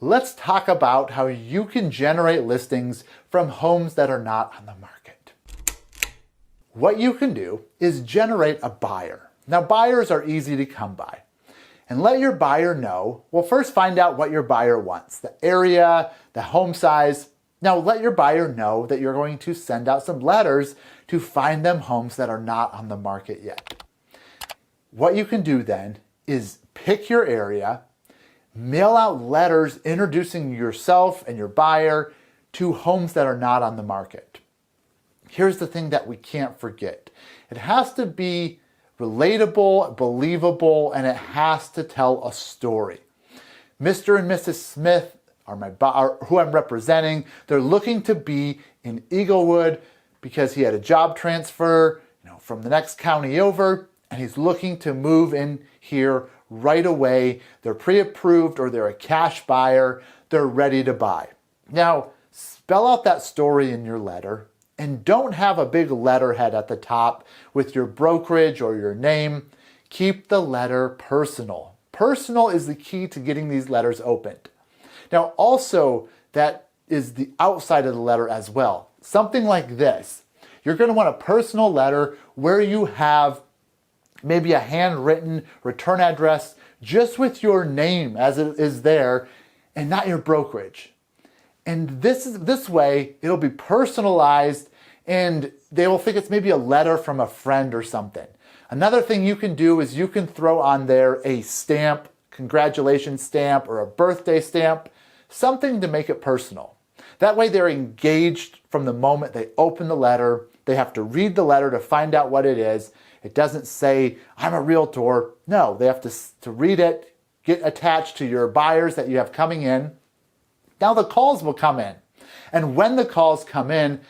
let's talk about how you can generate listings from homes that are not on the market. What you can do is generate a buyer. Now, buyers are easy to come by. And let your buyer know, well, first find out what your buyer wants, the area, the home size. Now, let your buyer know that you're going to send out some letters to find them homes that are not on the market yet. What you can do then is pick your area, mail out letters introducing yourself and your buyer to homes that are not on the market. Here's the thing that we can't forget. It has to be relatable, believable, and it has to tell a story. Mr. and Mrs. Smith are who I'm representing. They're looking to be in Eaglewood because he had a job transfer, from the next county over, and he's looking to move in here right away. They're pre-approved or they're a cash buyer. They're ready to buy. Now, spell out that story in your letter. And don't have a big letterhead at the top with your brokerage or your name. Keep the letter personal. Personal is the key to getting these letters opened. Now, also, that is the outside of the letter as well. Something like this. You're going to want a personal letter where you have maybe a handwritten return address just with your name as it is there and not your brokerage. And this way, it'll be personalized and they will think it's maybe a letter from a friend or something. Another thing you can do is you can throw on there a stamp, congratulations stamp, or a birthday stamp, something to make it personal. That way they're engaged from the moment they open the letter. They have to read the letter to find out what it is. It doesn't say, I'm a realtor. No, they have to read it, get attached to your buyers that you have coming in. Now the calls will come in. And when the calls come in,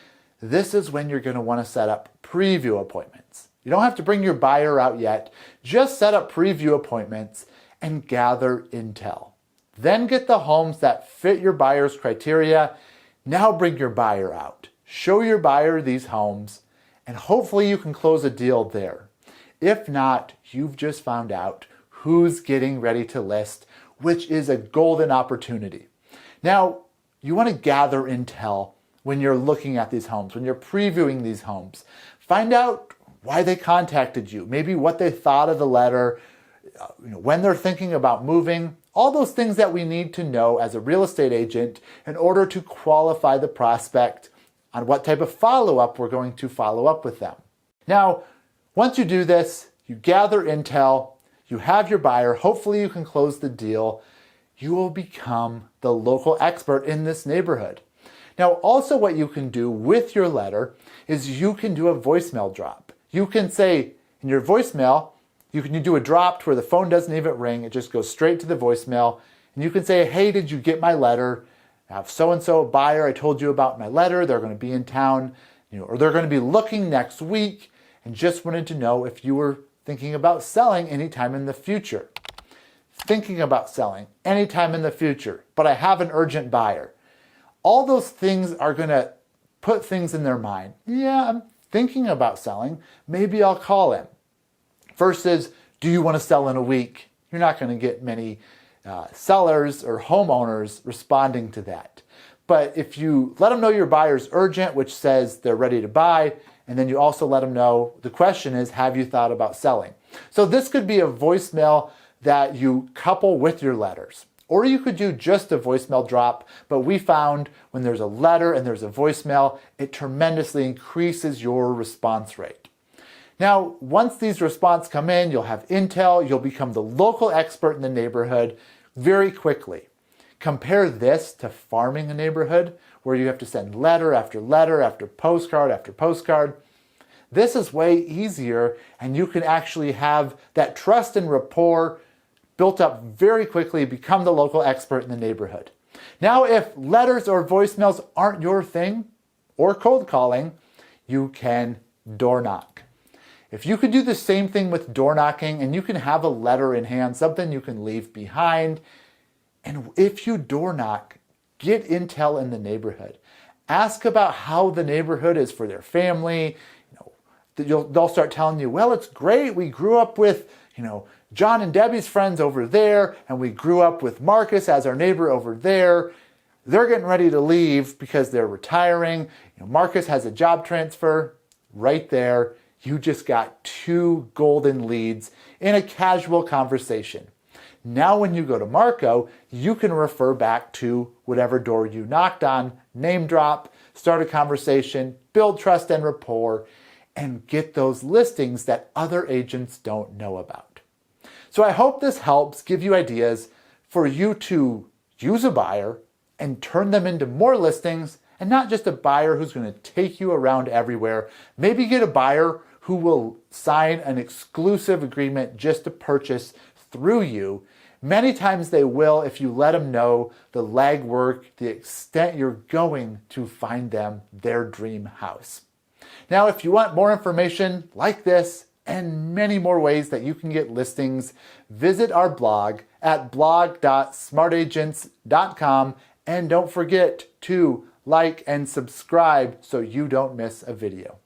this is when you're going to want to set up preview appointments. You don't have to bring your buyer out yet. Just set up preview appointments and gather intel. Then get the homes that fit your buyer's criteria. Now bring your buyer out. Show your buyer these homes, and hopefully you can close a deal there. If not, you've just found out who's getting ready to list, which is a golden opportunity. Now, you want to gather intel when you're looking at these homes, when you're previewing these homes. Find out why they contacted you, maybe what they thought of the letter, when they're thinking about moving, all those things that we need to know as a real estate agent in order to qualify the prospect on what type of follow-up we're going to follow up with them. Now, once you do this, you gather intel, you have your buyer, hopefully you can close the deal. You will become the local expert in this neighborhood. Now, also what you can do with your letter is you can do a voicemail drop. You can say in your voicemail, you can do a drop where the phone doesn't even ring. It just goes straight to the voicemail. And you can say, hey, did you get my letter? I have so-and-so buyer. I told you about my letter. They're going to be in town, or they're going to be looking next week and just wanted to know if you were thinking about selling anytime in the future. Thinking about selling anytime in the future, but I have an urgent buyer. All those things are going to put things in their mind. Yeah, I'm thinking about selling. Maybe I'll call him. Versus, do you want to sell in a week? You're not going to get many sellers or homeowners responding to that. But if you let them know your buyer's urgent, which says they're ready to buy, and then you also let them know the question is, have you thought about selling? So this could be a voicemail that you couple with your letters. Or you could do just a voicemail drop, but we found when there's a letter and there's a voicemail, it tremendously increases your response rate. Now, once these responses come in, you'll have intel, you'll become the local expert in the neighborhood very quickly. Compare this to farming a neighborhood where you have to send letter after letter after postcard. This is way easier, and you can actually have that trust and rapport built up very quickly, become the local expert in the neighborhood. Now, if letters or voicemails aren't your thing, or cold calling, you can door knock. If you could do the same thing with door knocking and you can have a letter in hand, something you can leave behind, and if you door knock, get intel in the neighborhood. Ask about how the neighborhood is for their family. They'll start telling you, well, it's great. We grew up with, John and Debbie's friends over there, and we grew up with Marcus as our neighbor over there. They're getting ready to leave because they're retiring. Marcus has a job transfer. Right there, you just got 2 golden leads in a casual conversation. Now when you go to Marco, you can refer back to whatever door you knocked on, name drop, start a conversation, build trust and rapport, and get those listings that other agents don't know about. So I hope this helps give you ideas for you to use a buyer and turn them into more listings, and not just a buyer who's going to take you around everywhere. Maybe get a buyer who will sign an exclusive agreement just to purchase through you. Many times they will if you let them know the legwork, the extent you're going to find them their dream house. Now, if you want more information like this and many more ways that you can get listings, visit our blog at blog.smartagents.com, and don't forget to like and subscribe so you don't miss a video.